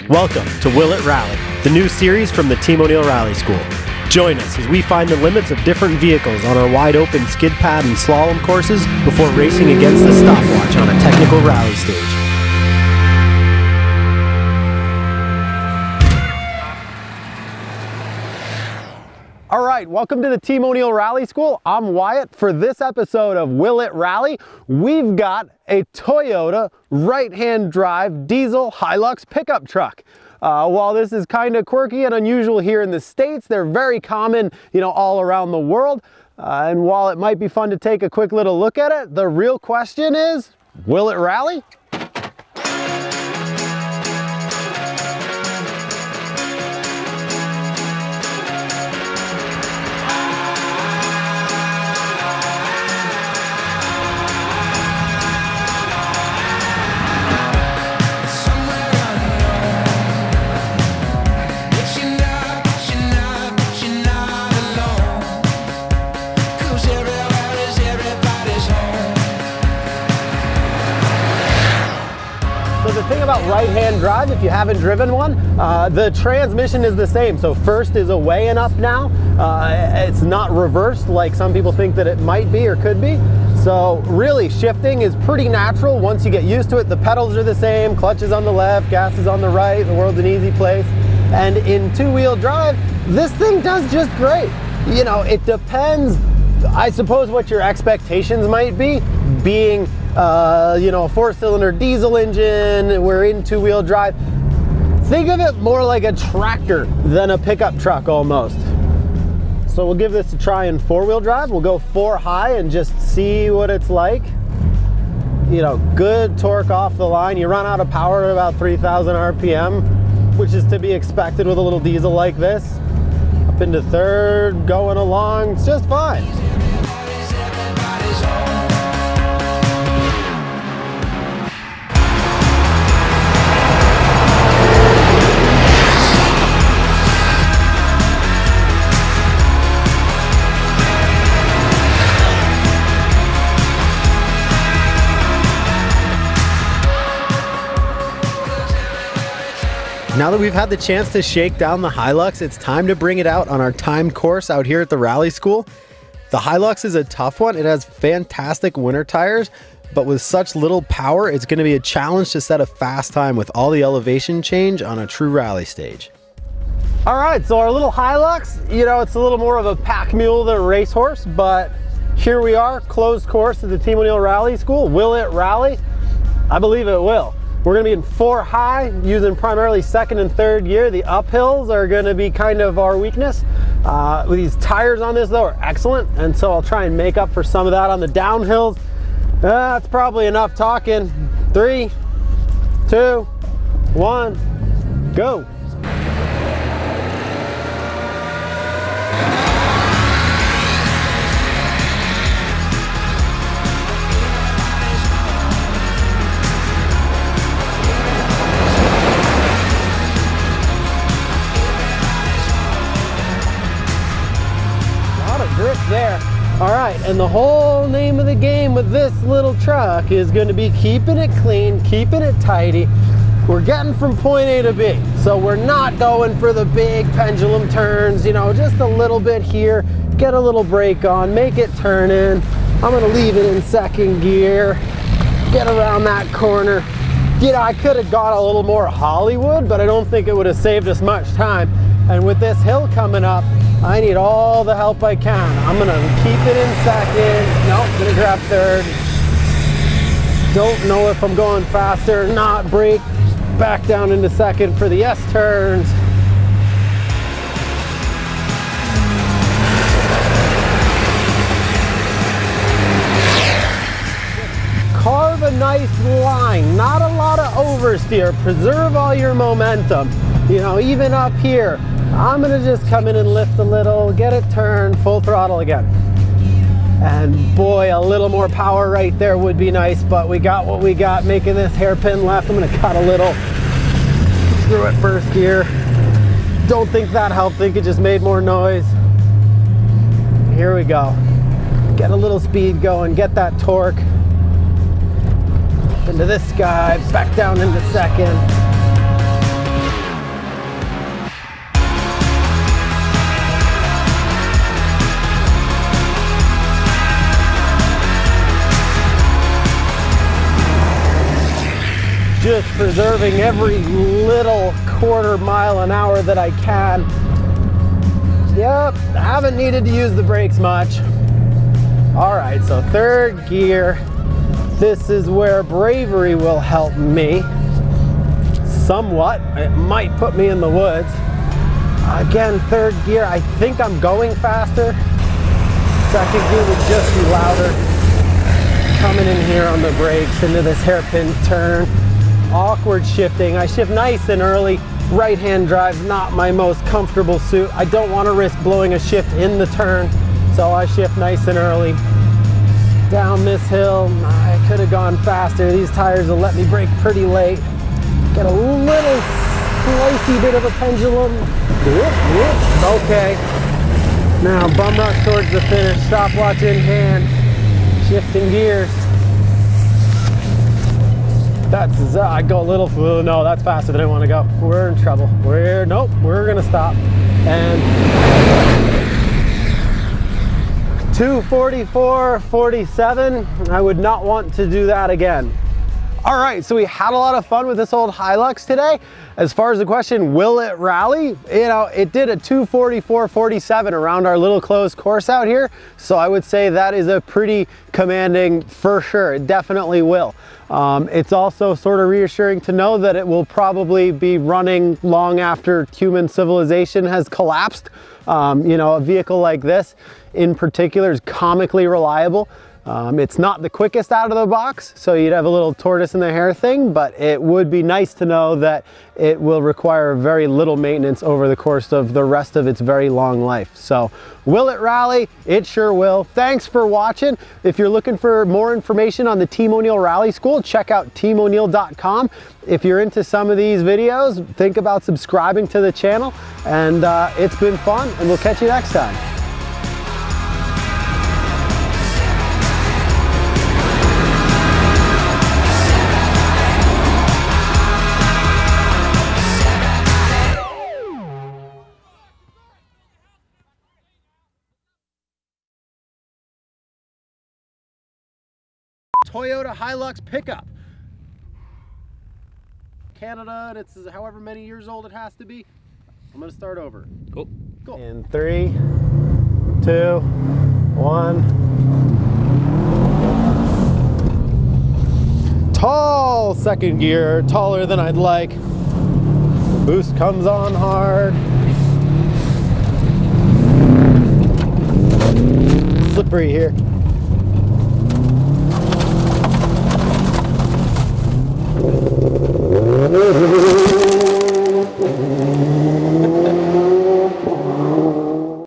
Welcome to Will It Rally, the new series from the Team O'Neill Rally School. Join us as we find the limits of different vehicles on our wide-open skid pad and slalom courses before racing against the stopwatch on a technical rally stage. All right, welcome to the Team O'Neill Rally School. I'm Wyatt. For this episode of Will It Rally, we've got a Toyota right-hand drive diesel Hilux pickup truck. While this is kind of quirky and unusual here in the States, they're very common, all around the world. And while it might be fun to take a quick little look at it, the real question is, will it rally? The thing about right-hand drive, if you haven't driven one, the transmission is the same. So first is away and up now. It's not reversed like some people think that it might be or could be. So really shifting is pretty natural once you get used to it. The pedals are the same, clutch is on the left, gas is on the right, the world's an easy place. And in two-wheel drive, this thing does just great. It depends, I suppose, what your expectations might be. Being a four-cylinder diesel engine, we're in two-wheel drive. Think of it more like a tractor than a pickup truck almost. So we'll give this a try in four-wheel drive. We'll go 4 high and just see what it's like. Good torque off the line. You run out of power at about 3,000 RPM, which is to be expected with a little diesel like this. Up into third, going along, it's just fine. Now that we've had the chance to shake down the Hilux, it's time to bring it out on our timed course out here at the rally school. The Hilux is a tough one. It has fantastic winter tires, but with such little power, it's going to be a challenge to set a fast time with all the elevation change on a true rally stage. All right, so our little Hilux, it's a little more of a pack mule than a racehorse, but here we are, closed course at the Team O'Neill Rally School. Will it rally? I believe it will. We're going to be in 4 high, using primarily second and third gear. The uphills are going to be kind of our weakness. With these tires on this, though, are excellent, and so I'll try and make up for some of that on the downhills. That's probably enough talking. 3, 2, 1, go. Grip there. All right, and the whole name of the game with this little truck is going to be keeping it clean, keeping it tidy. We're getting from point A to B, so we're not going for the big pendulum turns, just a little bit here, get a little brake on, make it turn in. I'm going to leave it in second gear, get around that corner. I could have got a little more Hollywood, but I don't think it would have saved us much time. And with this hill coming up, I need all the help I can. I'm gonna keep it in second. Nope, gonna grab third. Don't know if I'm going faster or not. Brake, back down into second for the S turns. Carve a nice line, not a lot of oversteer. Preserve all your momentum. Even up here, I'm gonna just come in and lift a little, get it turned, full throttle again. And boy, a little more power right there would be nice, but we got what we got, making this hairpin left. I'm gonna cut a little through it first gear. Don't think that helped, think it just made more noise. Here we go. Get a little speed going, get that torque. Into this guy, back down into second. just preserving every little quarter mile an hour that I can. Yep, haven't needed to use the brakes much. All right, so third gear. This is where bravery will help me somewhat. It might put me in the woods. Again, third gear, I think I'm going faster. Second gear would just be louder. Coming in here on the brakes into this hairpin turn. Awkward shifting. I shift nice and early. Right-hand drive's not my most comfortable suit. I don't want to risk blowing a shift in the turn, so I shift nice and early. Down this hill, I could have gone faster. These tires will let me brake pretty late. Get a little slicey bit of a pendulum. Okay. Now bum rush towards the finish. Stopwatch in hand. Shifting gears. That's, I go a little, oh, no, that's faster than I want to go. We're in trouble. Nope, we're gonna stop. And 2:44:47. I would not want to do that again. All right, so we had a lot of fun with this old Hilux today. As far as the question, will it rally? You know, it did a 2:44:47 around our little closed course out here. So I would say that is a pretty commanding for sure. It definitely will. It's also sort of reassuring to know that it will probably be running long after human civilization has collapsed. You know, a vehicle like this in particular is comically reliable. It's not the quickest out of the box, so you'd have a little tortoise in the hare thing, but it would be nice to know that it will require very little maintenance over the course of the rest of its very long life. So will it rally? It sure will. Thanks for watching. If you're looking for more information on the Team O'Neill Rally School, check out teamo'neill.com. If you're into some of these videos, think about subscribing to the channel, and it's been fun, and we'll catch you next time. Toyota Hilux pickup. Canada, and it's however many years old it has to be. I'm gonna start over. Cool. Cool. In 3, 2, 1. Tall second gear, taller than I'd like. The boost comes on hard. Slippery here.